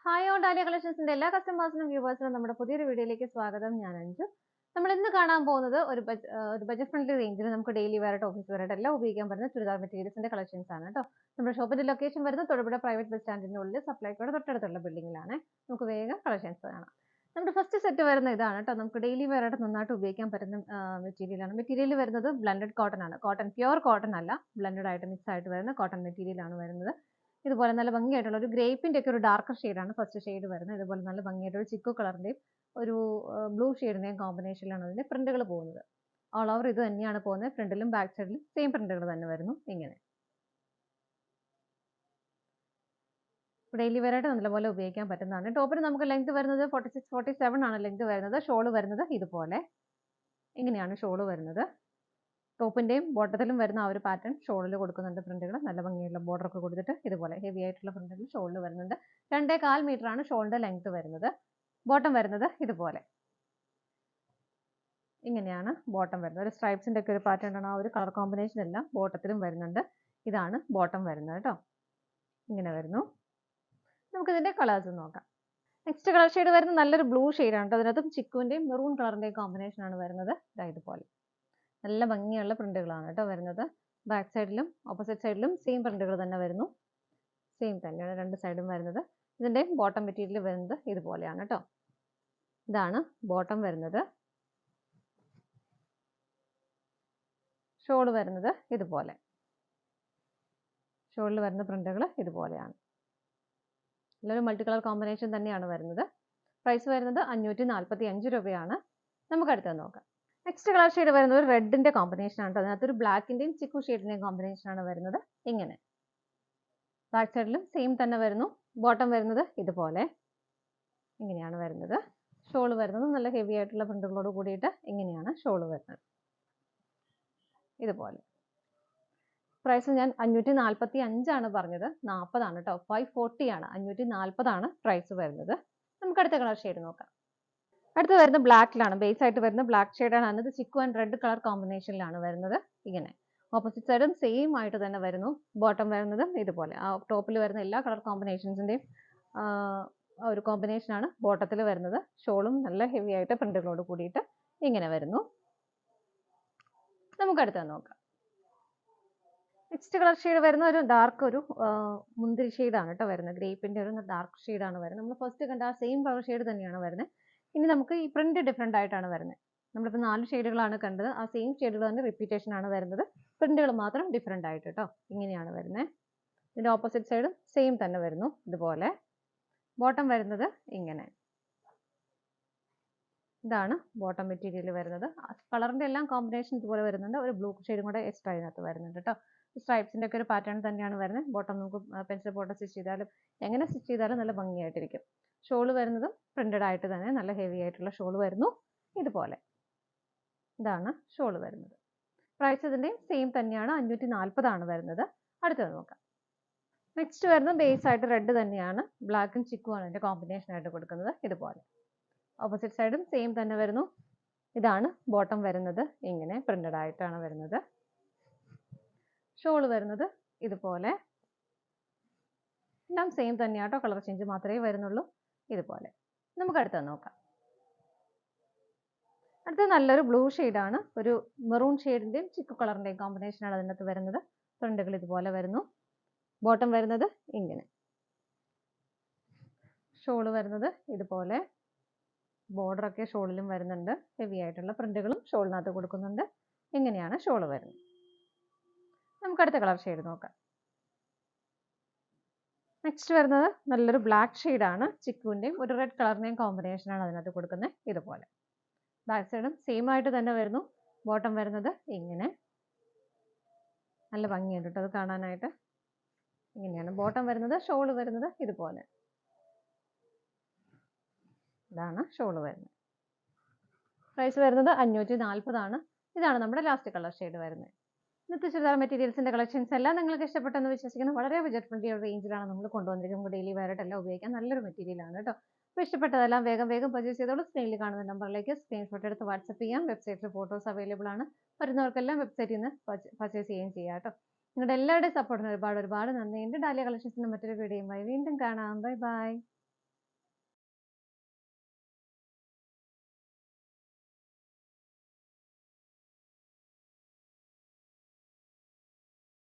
Hi on dahlia കളക്ഷൻസിന്റെ എല്ലാ കസ്റ്റമേഴ്സിനും വ്യൂവേഴ്സിനും നമ്മുടെ പുതിയൊരു വീഡിയോയിലേക്ക് സ്വാഗതം. ഞാൻ അഞ്ജു. നമ്മൾ ഇന്ന് കാണാൻ പോകുന്നത് ഒരു ബജറ്റ് ഫ്രണ്ട്ലി റേഞ്ചിൽ നമുക്ക് ഡെയിലി വെയർ ആയിട്ട് ഓഫീസ് വെയർ ആയിട്ട് എല്ലാം ഉപയോഗിക്കാൻ പറ്റുന്ന ചുരിദാർ മെറ്റീരിയൽസിന്റെ കളക്ഷൻസ് ആണ് കേട്ടോ. നമ്മുടെ ഷോപ്പിന്റെ ലൊക്കേഷൻ വരുന്നത് തൊടുപുഴ പ്രൈവറ്റ് ബസ് സ്റ്റാൻഡിന്റെ ഉള്ളിൽ സപ്ലൈക്കോടെ തൊട്ടടുത്തുള്ള ബിൽഡിംഗിലാണ്. നമുക്ക് വേഗം കളക്ഷൻസ് കാണാം. നമ്മുടെ ഫസ്റ്റ് സെറ്റ് വരുന്ന ഇതാണ് കേട്ടോ. നമുക്ക് ഡെയിലി വെയർ ആയിട്ട് നന്നായിട്ട് ഉപയോഗിക്കാൻ പറ്റുന്ന മെറ്റീരിയലാണ്. മെറ്റീരിയൽ വരുന്നത് ബ്ലെൻഡഡ് കോട്ടൺ ആണ്. കോട്ടൺ പ്യുവർ കോട്ടൺ അല്ല, ബ്ലെൻഡഡ് ആയിട്ട് മിക്സ് ആയിട്ട് വരുന്ന കോട്ടൺ മെറ്റീരിയൽ ആണ് വരുന്നത്. ഇതുപോലെ നല്ല ഭംഗിയായിട്ടുള്ള ഒരു ഗ്രേപ്പിന്റെ ഒക്കെ ഒരു ഡാർക്കർ ഷെയ്ഡാണ് ഫസ്റ്റ് ഷെയ്ഡ് വരുന്നത്. ഇതുപോലെ നല്ല ഭംഗിയായിട്ട് ഒരു ചിക്കു കളറിന്റെയും ഒരു ബ്ലൂ ഷെയ്ഡിന്റെയും കോമ്പിനേഷനിലാണ് അതിന്റെ പ്രിന്റുകൾ പോകുന്നത്. ഓൾ ഓവർ ഇത് തന്നെയാണ് പോകുന്നത്. ഫ്രണ്ടിലും ബാക്ക് സൈഡിലും സെയിം പ്രിന്റുകൾ തന്നെ വരുന്നു. ഇങ്ങനെ ഡെയിലി വെയർ ആയിട്ട് നല്ലപോലെ ഉപയോഗിക്കാൻ പറ്റുന്നതാണ്. ടോപ്പിന് നമുക്ക് ലെങ്ത് വരുന്നത് 46-47 ആണ് ലെങ്ത് വരുന്നത്. ഷോള് വരുന്നത് ഇതുപോലെ ഇങ്ങനെയാണ് ഷോള് വരുന്നത്. ടോപ്പിന്റെയും ബോട്ടത്തിലും വരുന്ന ആ ഒരു പാറ്റേൺ ഷോളിൽ കൊടുക്കുന്നുണ്ട്. പ്രിന്റുകൾ നല്ല ഭംഗിയുള്ള ബോർഡർ ഒക്കെ കൊടുത്തിട്ട് ഇതുപോലെ ഹെവി ആയിട്ടുള്ള പ്രിന്റുകൾ ഷോളിൽ വരുന്നുണ്ട്. 2.25 മീറ്റർ ആണ് ഷോളിന്റെ ലെങ്ത് വരുന്നത്. ബോട്ടം വരുന്നത് ഇതുപോലെ ഇങ്ങനെയാണ് ബോട്ടം വരുന്നത്. ഒരു സ്ട്രൈപ്സിന്റെ ഒക്കെ ഒരു പാറ്റേൺ ആണ്. ആ ഒരു കളർ കോമ്പിനേഷൻ എല്ലാം ബോട്ടത്തിലും വരുന്നുണ്ട്. ഇതാണ് ബോട്ടം വരുന്നത് കേട്ടോ. ഇങ്ങനെ വരുന്നു. നമുക്ക് ഇതിന്റെ കളേഴ്സ് നോക്കാം. നെക്സ്റ്റ് കളർ ഷെയ്ഡ് വരുന്നത് നല്ലൊരു ബ്ലൂ ഷെയ്ഡാണ് കേട്ടോ. അതിനകത്തും ചിക്കുവിന്റെയും മെറൂൺ കളറിന്റെയും കോമ്പിനേഷൻ ആണ് വരുന്നത്. ഇതുപോലെ നല്ല ഭംഗിയുള്ള പ്രിന്റുകളാണ് കേട്ടോ വരുന്നത്. ബാക്ക് സൈഡിലും ഓപ്പോസിറ്റ് സൈഡിലും സെയിം പ്രിന്റുകൾ തന്നെ വരുന്നു. സെയിം തന്നെയാണ് രണ്ട് സൈഡും വരുന്നത്. ഇതിന്റെ ബോട്ടം മെറ്റീരിയൽ വരുന്നത് ഇതുപോലെയാണ് കേട്ടോ. ഇതാണ് ബോട്ടം വരുന്നത്. ഷോൾ വരുന്നത് ഇതുപോലെ. ഷോളിൽ വരുന്ന പ്രിന്റുകൾ ഇതുപോലെയാണ്. നല്ലൊരു മൾട്ടി കളർ കോമ്പിനേഷൻ തന്നെയാണ് വരുന്നത്. പ്രൈസ് വരുന്നത് 545 രൂപയാണ്. നമുക്ക് അടുത്തത് നോക്കാം. നെക്സ്റ്റ് കളർ ഷെയ്ഡ് വരുന്നത് ഒരു റെഡിന്റെ കോമ്പിനേഷൻ ആണ്. അതിനകത്തൊരു ബ്ലാക്കിന്റെയും ചിക്കു ഷെയ്ഡിന്റെയും കോമ്പിനേഷൻ ആണ് വരുന്നത്. ഇങ്ങനെ ബാക്ക് സൈഡിലും സെയിം തന്നെ വരുന്നു. ബോട്ടം വരുന്നത് ഇതുപോലെ ഇങ്ങനെയാണ് വരുന്നത്. ഷോൾ വരുന്നത് നല്ല ഹെവി ആയിട്ടുള്ള പ്രിന്റുകളോട് കൂടിയിട്ട് ഇങ്ങനെയാണ് ഷോൾ വരുന്നത്. ഇതുപോലെ പ്രൈസ് ഞാൻ 545 ആണ് പറഞ്ഞത്. 40 ആണ് കേട്ടോ. 540 ആണ്. 540 ആണ് പ്രൈസ് വരുന്നത്. നമുക്ക് അടുത്ത കളർ ഷെയ്ഡ് നോക്കാം. അടുത്ത് വരുന്ന ബ്ലാക്കിലാണ്. ബേസ് ആയിട്ട് വരുന്ന ബ്ലാക്ക് ഷെയ്ഡാണ്. അതിനകത്ത് ചിക്കു ആൻഡ് റെഡ് കളർ കോമ്പിനേഷനിലാണ് വരുന്നത്. ഇങ്ങനെ ഓപ്പോസിറ്റ് സൈഡും സെയിം ആയിട്ട് തന്നെ വരുന്നു. ബോട്ടം വരുന്നതും ഇതുപോലെ. ആ ടോപ്പിൽ വരുന്ന എല്ലാ കളർ കോമ്പിനേഷൻസിന്റെയും ഒരു കോമ്പിനേഷനാണ് ബോട്ടത്തിൽ വരുന്നത്. ഷോളും നല്ല ഹെവി ആയിട്ട് പ്രിന്റുകളോട് കൂടിയിട്ട് ഇങ്ങനെ വരുന്നു. നമുക്ക് അടുത്ത് നോക്കാം. നെക്സ്റ്റ് കളർ ഷെയ്ഡ് വരുന്ന ഒരു ഡാർക്ക് ഒരു മുന്തിരി ഷെയ്ഡാണ് കേട്ടോ വരുന്നത്. ഗ്രേപ്പിന്റെ ഒരു ഡാർക്ക് ഷെയ്ഡാണ് വരുന്നത്. നമ്മൾ ഫസ്റ്റ് കണ്ട ആ സെയിം കളർ ഷെയ്ഡ് തന്നെയാണ് വരുന്നത്. ഇനി നമുക്ക് ഈ പ്രിന്റ് ഡിഫറെന്റ് ആയിട്ടാണ് വരുന്നത്. നമ്മളിപ്പോൾ 4 ഷെയ്ഡുകളാണ് കണ്ടത്. ആ സെയിം ഷെയ്ഡുകൾ തന്നെ റിപ്പീറ്റേഷൻ ആണ് വരുന്നത്. പ്രിന്റുകൾ മാത്രം ഡിഫറെന്റ് ആയിട്ട് കേട്ടോ. ഇങ്ങനെയാണ് വരുന്നത്. ഇതിന്റെ ഓപ്പോസിറ്റ് സൈഡും സെയിം തന്നെ വരുന്നു. ഇതുപോലെ ബോട്ടം വരുന്നത് ഇങ്ങനെ. ഇതാണ് ബോട്ടം മെറ്റീരിയൽ വരുന്നത്. കളറിന്റെ എല്ലാം കോമ്പിനേഷൻ ഇതുപോലെ വരുന്നുണ്ട്. ഒരു ബ്ലൂ ഷെയ്ഡും കൂടെ എക്സ്ട്രാ ഇതിനകത്ത് വരുന്നുണ്ട് കേട്ടോ. സ്ട്രൈപ്സിന്റെ ഒക്കെ ഒരു പാറ്റേൺ തന്നെയാണ് വരുന്നത്. ബോട്ടം നമുക്ക് പെൻസിൽ ബോട്ടം സ്റ്റിച്ച് ചെയ്താലും എങ്ങനെ സ്റ്റിച്ച് ചെയ്താലും നല്ല ഭംഗിയായിട്ടിരിക്കും. ഷോള് വരുന്നതും പ്രിന്റഡ് ആയിട്ട് തന്നെ നല്ല ഹെവി ആയിട്ടുള്ള ഷോള് വരുന്നു. ഇതുപോലെ ഇതാണ് ഷോള് വരുന്നത്. പ്രൈസ് ഇതിന്റെ സെയിം തന്നെയാണ്. 540 ആണ് വരുന്നത്. അടുത്തത് നോക്കാം. നെക്സ്റ്റ് വരുന്നത് ബേസ് ആയിട്ട് റെഡ് തന്നെയാണ്. ബ്ലാക്കും ചിക്കും ആണ് ഇതിന്റെ കോമ്പിനേഷൻ ആയിട്ട് കൊടുക്കുന്നത്. ഇതുപോലെ ഓപ്പോസിറ്റ് സൈഡും സെയിം തന്നെ വരുന്നു. ഇതാണ് ബോട്ടം വരുന്നത്. ഇങ്ങനെ പ്രിന്റഡ് ആയിട്ടാണ് വരുന്നത്. ഷോള് വരുന്നത് ഇതുപോലെ. എല്ലാം സെയിം തന്നെയാട്ടോ. കളർ ചേഞ്ച് മാത്രമേ വരുന്നുള്ളൂ. ഇതുപോലെ നമുക്ക് അടുത്തത് നോക്കാം. അടുത്തത് നല്ലൊരു ബ്ലൂ ഷെയ്ഡാണ്. ഒരു മെറൂൺ ഷെയ്ഡിന്റെയും ചിക്കു കളറിന്റെയും കോമ്പിനേഷനാണ് അതിനകത്ത് വരുന്നത്. പ്രിന്റുകൾ ഇതുപോലെ വരുന്നു. ബോട്ടം വരുന്നത് ഇങ്ങനെ. ഷോള് വരുന്നത് ഇതുപോലെ. ബോർഡർ ഒക്കെ ഷോളിലും വരുന്നുണ്ട്. ഹെവി ആയിട്ടുള്ള പ്രിന്റുകളും ഷോളിനകത്ത് കൊടുക്കുന്നുണ്ട്. ഇങ്ങനെയാണ് ഷോള് വരുന്നത്. നമുക്ക് അടുത്ത കളർ ഷെയ്ഡ് നോക്കാം. നെക്സ്റ്റ് വരുന്നത് നല്ലൊരു ബ്ലാക്ക് ഷെയ്ഡാണ്. ചിക്കുവിന്റെയും ഒരു റെഡ് കളറിന്റെയും കോമ്പിനേഷനാണ് അതിനകത്ത് കൊടുക്കുന്നത്. ഇതുപോലെ ബാക്ക് സൈഡും സെയിം ആയിട്ട് തന്നെ വരുന്നു. ബോട്ടം വരുന്നത് ഇങ്ങനെ. നല്ല ഭംഗിയുണ്ട് കേട്ടോ അത് കാണാനായിട്ട്. ഇങ്ങനെയാണ് ബോട്ടം വരുന്നത്. ഷോള് വരുന്നത് ഇതുപോലെ. ഇതാണ് ഷോള് വരുന്നത്. പ്രൈസ് വരുന്നത് 540 ആണ്. ഇതാണ് നമ്മുടെ ലാസ്റ്റ് കളർ ഷെയ്ഡ് വരുന്നത്. ഇന്നത്തെ ചുരിദാർ മെറ്റീരിയൽസിന്റെ കളക്ഷൻസ് എല്ലാം നിങ്ങൾക്ക് ഇഷ്ടപ്പെട്ടെന്ന് വിശ്വസിക്കുന്നു. വളരെ ബജറ്റ് ഫ്രണ്ട്ലി റേഞ്ചിലാണ് നമ്മൾ കൊണ്ടുവന്നിരിക്കുന്നത്. ഡെയിലി വെയർ ആയിട്ട് എല്ലാം ഉപയോഗിക്കാൻ നല്ലൊരു മെറ്റീരിയൽ ആണ് കേട്ടോ. അപ്പോൾ ഇഷ്ടപ്പെട്ടതെല്ലാം വേഗം പർച്ചേസ് ചെയ്തോളൂ. സ്ക്രീനിൽ കാണുന്ന നമ്പറിലേക്ക് സ്ക്രീൻഷോട്ട് എടുത്ത് വാട്സപ്പ് ചെയ്യാം. വെബ്സൈറ്റിൽ ഫോട്ടോസ് അവൈലബിൾ ആണ്. വരുന്നവർക്കെല്ലാം വെബ്സൈറ്റിൽ നിന്ന് പർച്ചേസ് ചെയ്യുകയും ചെയ്യാം കേട്ടോ. നിങ്ങളുടെ എല്ലാവരുടെയും സപ്പോർട്ടിന് ഒരുപാട് നന്ദിയുണ്ട്. ഡാലിയ കളക്ഷൻസിന്റെ മറ്റൊരു വീഡിയോയുമായി വീണ്ടും കാണാം. ബൈ.